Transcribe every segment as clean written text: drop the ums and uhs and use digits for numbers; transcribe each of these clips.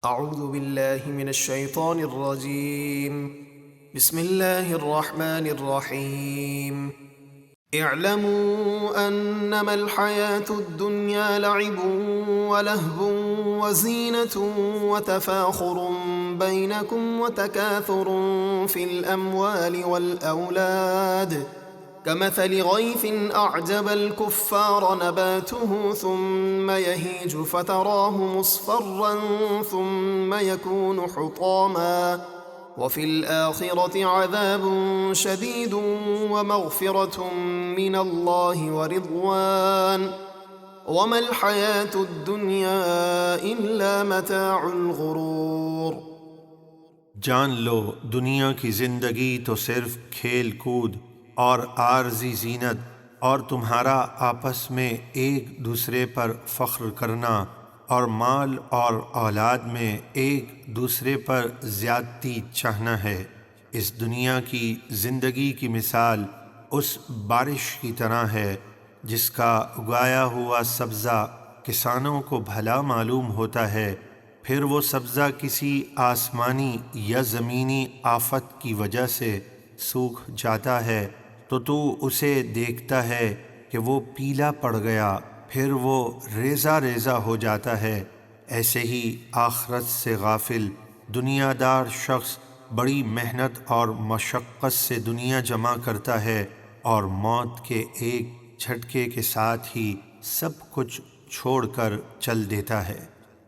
أعوذ بالله من الشيطان الرجيم. بسم الله الرحمن الرحيم. اعلموا أنما الحياة الدنيا لعب ولهو وزينة وتفاخر بينكم وتكاثر في الأموال والأولاد كمثل غيث أعجب الكفار نباته ثم يهيج فتراه مصفرا ثم يكون حطاما وفي الآخرة عذاب شديد ومغفرة من الله ورضوان وما الحياة الدنيا إلا متاع الغرور۔ جان لو دنیا کی زندگی تو صرف کھیل کود اور عارضی زینت اور تمہارا آپس میں ایک دوسرے پر فخر کرنا اور مال اور اولاد میں ایک دوسرے پر زیادتی چاہنا ہے۔ اس دنیا کی زندگی کی مثال اس بارش کی طرح ہے جس کا اگایا ہوا سبزہ کسانوں کو بھلا معلوم ہوتا ہے، پھر وہ سبزہ کسی آسمانی یا زمینی آفت کی وجہ سے سوکھ جاتا ہے تو اسے دیکھتا ہے کہ وہ پیلا پڑ گیا، پھر وہ ریزہ ریزہ ہو جاتا ہے۔ ایسے ہی آخرت سے غافل دنیا دار شخص بڑی محنت اور مشقت سے دنیا جمع کرتا ہے اور موت کے ایک جھٹکے کے ساتھ ہی سب کچھ چھوڑ کر چل دیتا ہے،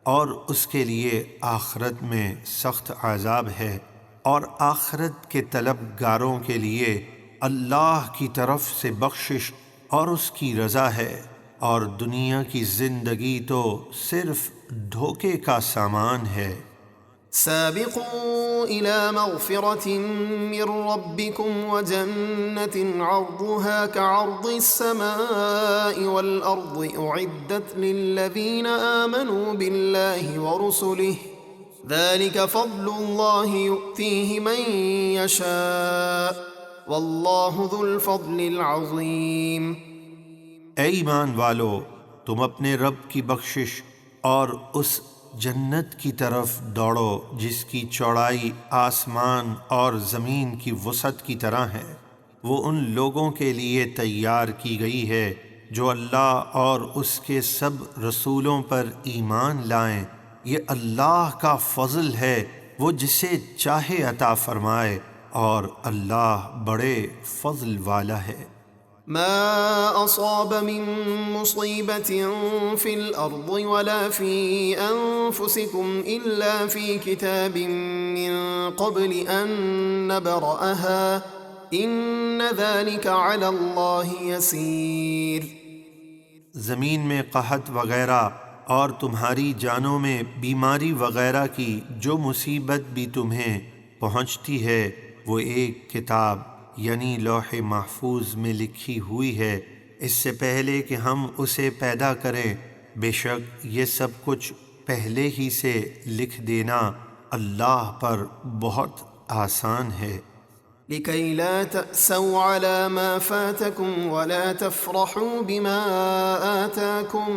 اور اس کے لیے آخرت میں سخت عذاب ہے۔ اور آخرت کے طلبگاروں کے لیے اللہ کی طرف سے بخشش اور اس کی رضا ہے، اور دنیا کی زندگی تو صرف دھوکے کا سامان ہے۔ سابقوا إلى مغفرة من ربكم وجنة عرضها كعرض السماء والأرض أعدت للذين آمنوا بالله ورسله ذلك فضل الله يؤتيه من يشاء والله ذو الفضل العظيم۔ اے ایمان والو، تم اپنے رب کی بخشش اور اس جنت کی طرف دوڑو جس کی چوڑائی آسمان اور زمین کی وسعت کی طرح ہے۔ وہ ان لوگوں کے لیے تیار کی گئی ہے جو اللہ اور اس کے سب رسولوں پر ایمان لائیں۔ یہ اللہ کا فضل ہے، وہ جسے چاہے عطا فرمائے، اور اللہ بڑے فضل والا ہے۔ ما أصاب من مصيبة في الأرض ولا في أنفسكم إلا في كتاب من قبل أن نبرأها إن ذلك على الله يسير۔ زمین میں قحط وغیرہ اور تمہاری جانوں میں بیماری وغیرہ کی جو مصیبت بھی تمہیں پہنچتی ہے وہ ایک کتاب یعنی لوح محفوظ میں لکھی ہوئی ہے، اس سے پہلے کہ ہم اسے پیدا کریں۔ بے شک یہ سب کچھ پہلے ہی سے لکھ دینا اللہ پر بہت آسان ہے۔ لكي لا تأسوا على ما فاتكم ولا تفرحوا بما آتاكم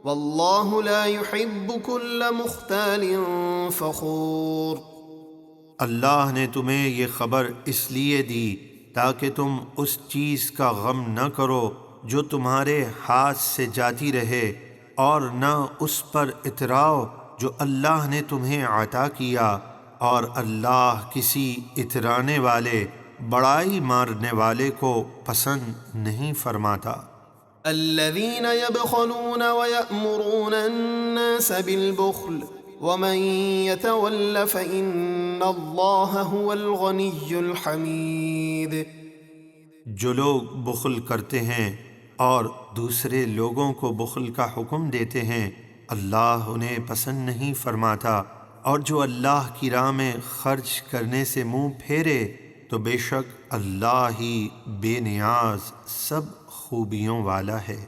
والله لا يحب كل مختال فخور۔ اللہ نے تمہیں یہ خبر اس لیے دی تاکہ تم اس چیز کا غم نہ کرو جو تمہارے ہاتھ سے جاتی رہے، اور نہ اس پر اتراؤ جو اللہ نے تمہیں عطا کیا، اور اللہ کسی اترانے والے بڑائی مارنے والے کو پسند نہیں فرماتا۔ الذين يبخلون ويأمرون الناس بالبخل ومن يتول فإن الله هو الغني الحميد۔ جو لوگ بخل کرتے ہیں اور دوسرے لوگوں کو بخل کا حکم دیتے ہیں، اللہ انہیں پسند نہیں فرماتا، اور جو اللہ کی راہ میں خرچ کرنے سے منہ پھیرے تو بے شک اللہ ہی بے نیاز سب خوبیوں والا ہے۔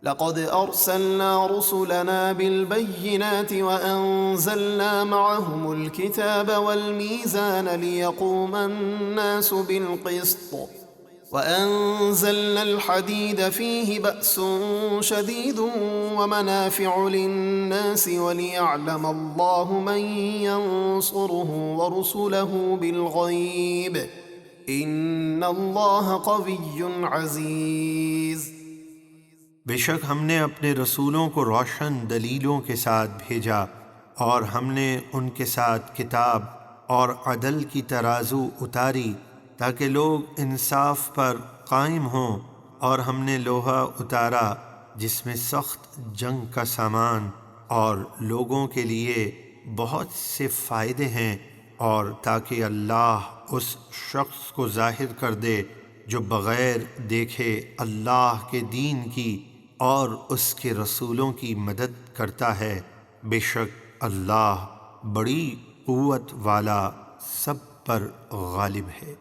لقد أرسلنا رسلنا بالبينات وأنزلنا معهم الكتاب والميزان ليقوم الناس بالقسط وأنزلنا الحديد فيه بأس شديد ومنافع للناس وليعلم الله من ينصره ورسله بالغيب إن الله قوي عزيز۔ بے شک ہم نے اپنے رسولوں کو روشن دلیلوں کے ساتھ بھیجا اور ہم نے ان کے ساتھ کتاب اور عدل کی ترازو اتاری تاکہ لوگ انصاف پر قائم ہوں، اور ہم نے لوہا اتارا جس میں سخت جنگ کا سامان اور لوگوں کے لیے بہت سے فائدے ہیں، اور تاکہ اللہ اس شخص کو ظاہر کر دے جو بغیر دیکھے اللہ کے دین کی اور اس کے رسولوں کی مدد کرتا ہے۔ بے شک اللہ بڑی قوت والا، سب پر غالب ہے۔